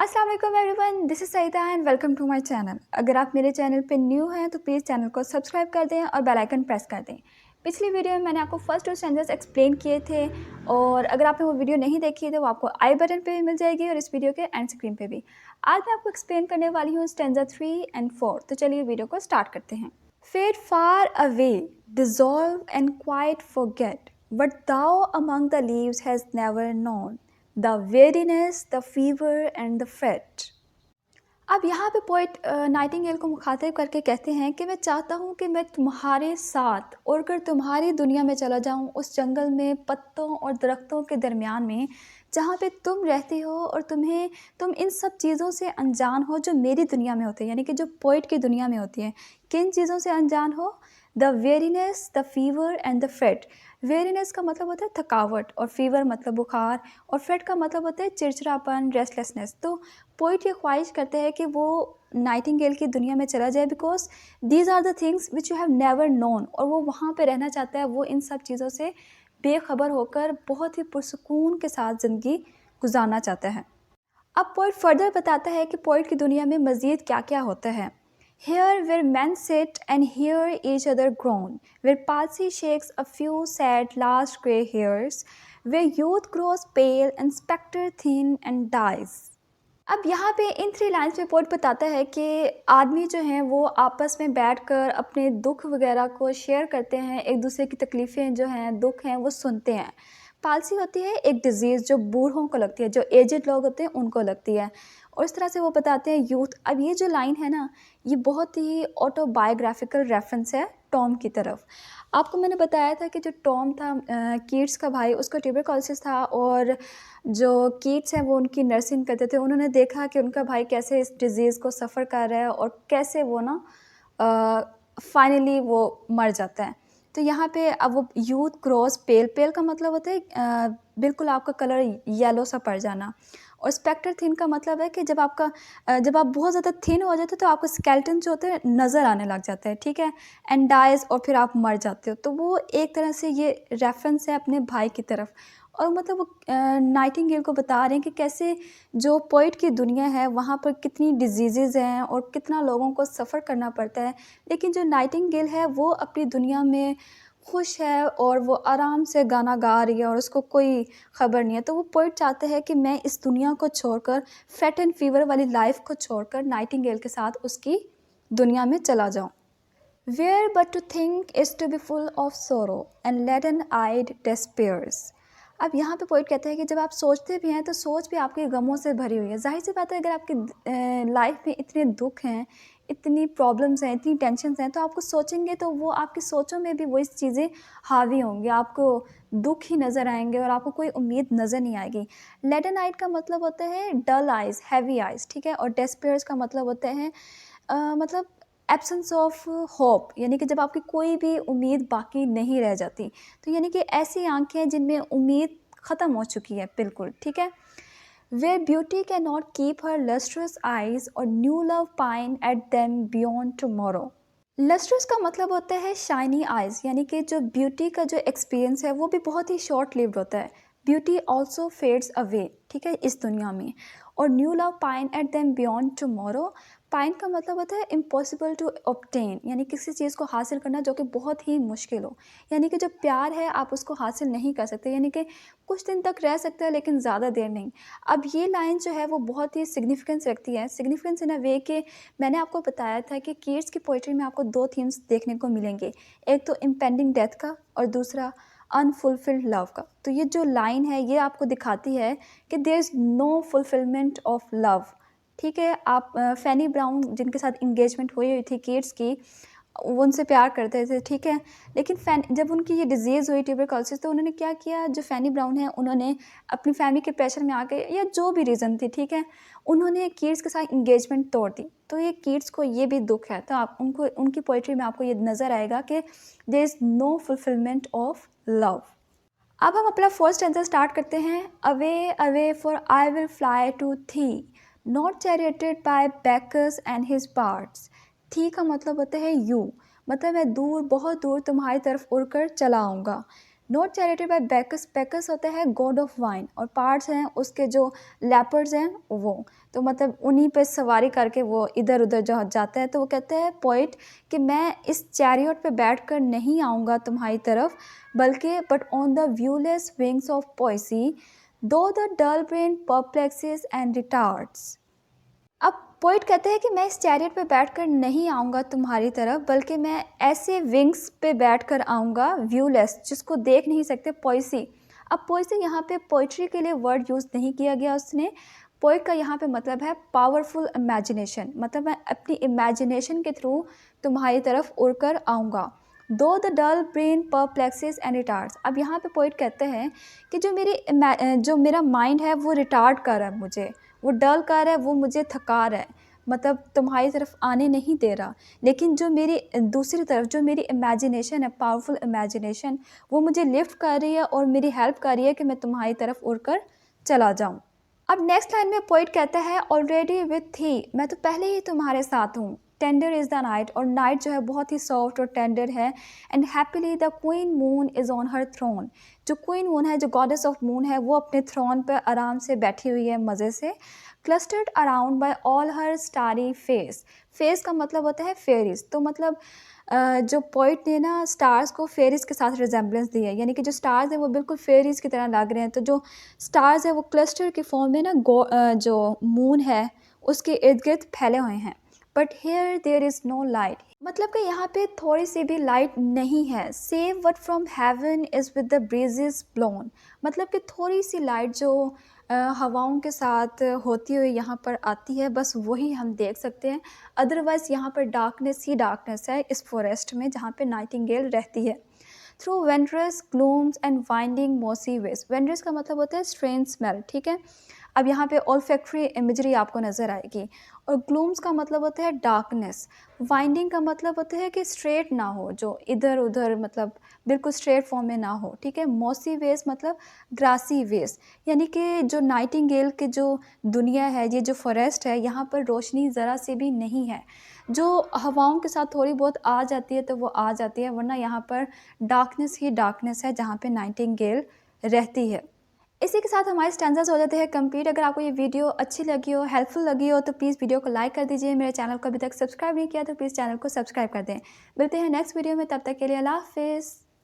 अस्सलाम वालेकुम everyone, this is Saeeda and welcome to my channel. अगर आप मेरे चैनल पे न्यू हैं तो प्लीज़ चैनल को सब्सक्राइब कर दें और बेल आइकन प्रेस कर दें। पिछली वीडियो में मैंने आपको फर्स्ट 2 स्टैंजास एक्सप्लेन किए थे और अगर आपने वो वीडियो नहीं देखी है तो वो आपको आई बटन पे भी मिल जाएगी और इस वीडियो के एंड स्क्रीन पे भी। आज मैं आपको एक्सप्लेन करने वाली हूँ स्टैंजा 3 एंड 4। तो चलिए वीडियो को स्टार्ट करते हैं। Fade far away, dissolve and quite forget what thou among the leaves hast never known, the weariness, the fever and the fret। अब यहाँ पे पोइट नाइटिंगेल को मुखातिब करके कहते हैं कि मैं चाहता हूँ कि मैं तुम्हारे साथ उड़कर तुम्हारी दुनिया में चला जाऊँ, उस जंगल में पत्तों और दरख्तों के दरमियान में जहाँ पे तुम रहती हो और तुम इन सब चीज़ों से अनजान हो जो मेरी दुनिया में होती है, यानी कि जो पोइट की दुनिया में होती है। किन चीज़ों से अनजान हो? The weariness, the fever and the freight. Weariness का मतलब होता है थकावट और फीवर मतलब बुखार और फ्रेट का मतलब होता है चिड़चिड़ापन, रेस्टलेसनेस। तो पोइट ये ख्वाहिश करते हैं कि वो नाइटिंगेल की दुनिया में चला जाए because these are the things which you have never known, और वो वहाँ पे रहना चाहता है। वो इन सब चीज़ों से बेखबर होकर बहुत ही पुरसुकून के साथ ज़िंदगी गुजारना चाहता है। अब पोइट फर्दर बताता है कि पोइट की दुनिया में मज़ीद क्या क्या होता है। Here where men sit and hear each other groan, where palsy shakes a few sad last grey hairs, where youth grows pale and spectre thin and dies। अब यहाँ पे इन 3 लाइन्स में पोइट बताता है कि आदमी जो हैं वो आपस में बैठकर अपने दुख वगैरह को शेयर करते हैं, एक दूसरे की तकलीफ़ें जो हैं, दुख हैं, वो सुनते हैं। पालसी होती है एक डिज़ीज़ जो बूढ़ों को लगती है, जो एजेड लोग होते हैं उनको लगती है, और इस तरह से वो बताते हैं यूथ। अब ये जो लाइन है ना, ये बहुत ही ऑटोबायोग्राफिकल रेफरेंस है टॉम की तरफ। आपको मैंने बताया था कि जो टॉम था कीट्स का भाई, उसको ट्यूबरकुलोसिस था और जो कीट्स हैं वो उनकी नर्सिंग करते थे। उन्होंने देखा कि उनका भाई कैसे इस डिज़ीज़ को सफ़र कर रहा है और कैसे वो ना फाइनली वो मर जाता है। तो यहाँ पे अब वो यूथ ग्रोस पेल, पेल का मतलब होता है बिल्कुल आपका कलर येलो सा पड़ जाना, और स्पेक्टर थिन का मतलब है कि जब आप बहुत ज़्यादा थिन हो जाते हो तो आपका स्केलेटन जो होता है नज़र आने लग जाता है, ठीक है, एंड डाइज, और फिर आप मर जाते हो। तो वो एक तरह से ये रेफरेंस है अपने भाई की तरफ, और मतलब वो नाइटिंगेल को बता रहे हैं कि कैसे जो पोइट की दुनिया है वहाँ पर कितनी डिजीज़ हैं और कितना लोगों को सफ़र करना पड़ता है, लेकिन जो नाइटिंगेल है वो अपनी दुनिया में खुश है और वो आराम से गाना गा रही है और उसको कोई ख़बर नहीं है। तो वो पोइट चाहते हैं कि मैं इस दुनिया को छोड़कर, फेट एंड फीवर वाली लाइफ को छोड़कर नाइटिंगेल के साथ उसकी दुनिया में चला जाऊँ। Where but to think is to be full of sorrow and leaden-eyed despairs। अब यहाँ पे पोइट कहते हैं कि जब आप सोचते भी हैं तो सोच भी आपके गमों से भरी हुई है। ज़ाहिर सी बात है, अगर आपकी लाइफ में इतने दुख हैं, इतनी प्रॉब्लम्स हैं, इतनी टेंशन्स हैं, तो आपको सोचेंगे तो वो आपकी सोचों में भी वही चीज़ें हावी होंगी। आपको दुख ही नज़र आएंगे और आपको कोई उम्मीद नज़र नहीं आएगी। लेडन आइड का मतलब होता है डल आइज़, हैवी आइज़, ठीक है, और डेस्पेयर्स का मतलब होता है मतलब एब्सेंस ऑफ होप, यानी कि जब आपकी कोई भी उम्मीद बाकी नहीं रह जाती। तो यानी कि ऐसी आंखें जिनमें उम्मीद ख़त्म हो चुकी है बिल्कुल, ठीक है। Where beauty can not keep her lustrous eyes और new love pine at them beyond tomorrow. Lustrous का मतलब होता है शाइनी आइज़, यानी कि जो ब्यूटी का जो एक्सपीरियंस है वो भी बहुत ही शॉर्ट लिव्ड होता है। ब्यूटी ऑल्सो फेड्स अवे, ठीक है, इस दुनिया में। और new love pine at them beyond tomorrow. Pine का मतलब होता है इम्पॉसिबल टू ऑब्टेन, यानी किसी चीज़ को हासिल करना जो कि बहुत ही मुश्किल हो। यानी कि जो प्यार है आप उसको हासिल नहीं कर सकते, यानी कि कुछ दिन तक रह सकते हैं लेकिन ज़्यादा देर नहीं। अब ये लाइन जो है वो बहुत ही सिग्निफिकेंस रखती है, सिग्निफिकेंस इन अ वे कि मैंने आपको बताया था कि कीट्स की पोइट्री में आपको 2 थीम्स देखने को मिलेंगे, एक तो इम्पेंडिंग डेथ का और दूसरा अनफुलफिल्ड लव का। तो ये जो लाइन है ये आपको दिखाती है कि there is no fulfilment of love, ठीक है। आप फैनी ब्राउन जिनके साथ इंगेजमेंट हुई थी कीट्स की, वो उनसे प्यार करते थे, ठीक है, लेकिन जब उनकी ये डिज़ीज़ हुई ट्यूबरकुलोसिस, तो उन्होंने क्या किया, जो फैनी ब्राउन है उन्होंने अपनी फैमिली के प्रेशर में आके या जो भी रीज़न थी, ठीक है, उन्होंने कीट्स के साथ इंगेजमेंट तोड़ दी। तो ये कीट्स को ये भी दुख है, तो आप उनको उनकी पोइट्री में आपको ये नज़र आएगा कि there is no fulfilment of love. अब हम अपना फर्स्ट आंसर स्टार्ट करते हैं। Away away for I will fly to thee, not charioted by Bacchus and his parts. Thee का मतलब होता है यू, मतलब मैं दूर, बहुत दूर तुम्हारी तरफ उड़कर चला आऊँगा। Not charity by Bacchus. Bacchus होता है गॉड ऑफ वाइन और पार्ट्स हैं उसके जो लेपर्ड्स हैं वो, तो मतलब उन्हीं पे सवारी करके वो इधर उधर जो जाता है। तो वो कहते हैं पोइट कि मैं इस चैरियट पे बैठकर नहीं आऊँगा तुम्हारी तरफ, बल्कि but on the viewless wings of poesy though the dull brain perplexes and retards. अब पोइट कहते हैं कि मैं इस चैरियट पे बैठकर नहीं आऊँगा तुम्हारी तरफ, बल्कि मैं ऐसे विंग्स पे बैठकर आऊँगा, व्यूलेस, जिसको देख नहीं सकते, पोइसी। अब पोइसी यहाँ पे पोइट्री के लिए वर्ड यूज़ नहीं किया गया उसने। पोइट का यहाँ पे मतलब है पावरफुल इमेजिनेशन, मतलब मैं अपनी इमेजिनेशन के थ्रू तुम्हारी तरफ उड़कर आऊँगा। Though the dull brain perplexes and retards. अब यहाँ पे पोइट कहते हैं कि जो मेरा माइंड है वो रिटार्ड कर रहा है मुझे, वो डल कर रहा है, वो मुझे थका रहा है, मतलब तुम्हारी तरफ आने नहीं दे रहा। लेकिन जो मेरी दूसरी तरफ जो मेरी इमेजिनेशन है, पावरफुल इमेजिनेशन, वो मुझे लिफ्ट कर रही है और मेरी हेल्प कर रही है कि मैं तुम्हारी तरफ उड़कर चला जाऊँ। अब नेक्स्ट लाइन में पोइट कहता है ऑलरेडी विथ थी, मैं तो पहले ही तुम्हारे साथ हूँ। टेंडर इज़ द नाइट, और नाइट जो है बहुत ही सॉफ्ट और टेंडर है। And happily the queen moon is on her throne. जो क्वीन मून है, जो गॉडेस ऑफ मून है, वो अपने थ्रोन पर आराम से बैठी हुई है मज़े से। क्लस्टर्ड अराउंड बाय ऑल हर स्टारी फेस। फेस का मतलब होता है फेरीज, तो मतलब जो पोइट ने ना स्टार्स को फेरीज के साथ रिजेम्बलेंस दी है, यानी कि जो स्टार्स हैं वो बिल्कुल फेरीज की तरह लग रहे हैं। तो जो स्टार्स है वो क्लस्टर के फॉर्म में ना जो मून है उसके इर्द गिर्द फैले हुए हैं। But here there is no light, मतलब कि यहाँ पे थोड़ी सी भी लाइट नहीं है। Save what from heaven is with the breezes blown, मतलब कि थोड़ी सी लाइट जो हवाओं के साथ होती हुई यहाँ पर आती है, बस वही हम देख सकते हैं। अदरवाइज़ यहाँ पर डार्कनेस ही डार्कनेस है इस फॉरेस्ट में जहाँ पे नाइटिंगेल रहती है। थ्रू वेंड्रस ग्लूम्स एंड वाइंडिंग मोसी वेज। वेंड्रस का मतलब होता है स्ट्रेंज स्मेल, ठीक है। अब यहाँ पे ऑल्फैक्टरी इमेजरी आपको नज़र आएगी। और ग्लूम्स का मतलब होता है डार्कनेस। वाइंडिंग का मतलब होता है कि स्ट्रेट ना हो, जो इधर उधर मतलब बिल्कुल स्ट्रेट फॉर्म में ना हो, ठीक है। मॉसी वेज मतलब ग्रासी वेज, यानी कि जो नाइटिंगेल की जो दुनिया है, ये जो फॉरेस्ट है, यहाँ पर रोशनी ज़रा से भी नहीं है। जो हवाओं के साथ थोड़ी बहुत आ जाती है तो वो आ जाती है, वरना यहाँ पर डार्कनेस ही डार्कनेस है जहाँ पे नाइटिंगेल रहती है। इसी के साथ हमारे स्टैंजास हो जाते हैं कंप्लीट। अगर आपको ये वीडियो अच्छी लगी हो, हेल्पफुल लगी हो, तो प्लीज़ वीडियो को लाइक कर दीजिए। मेरे चैनल को अभी तक सब्सक्राइब नहीं किया तो प्लीज़ चैनल को सब्सक्राइब कर दें। मिलते हैं नेक्स्ट वीडियो में, तब तक के लिए अल्लाह हाफिज़।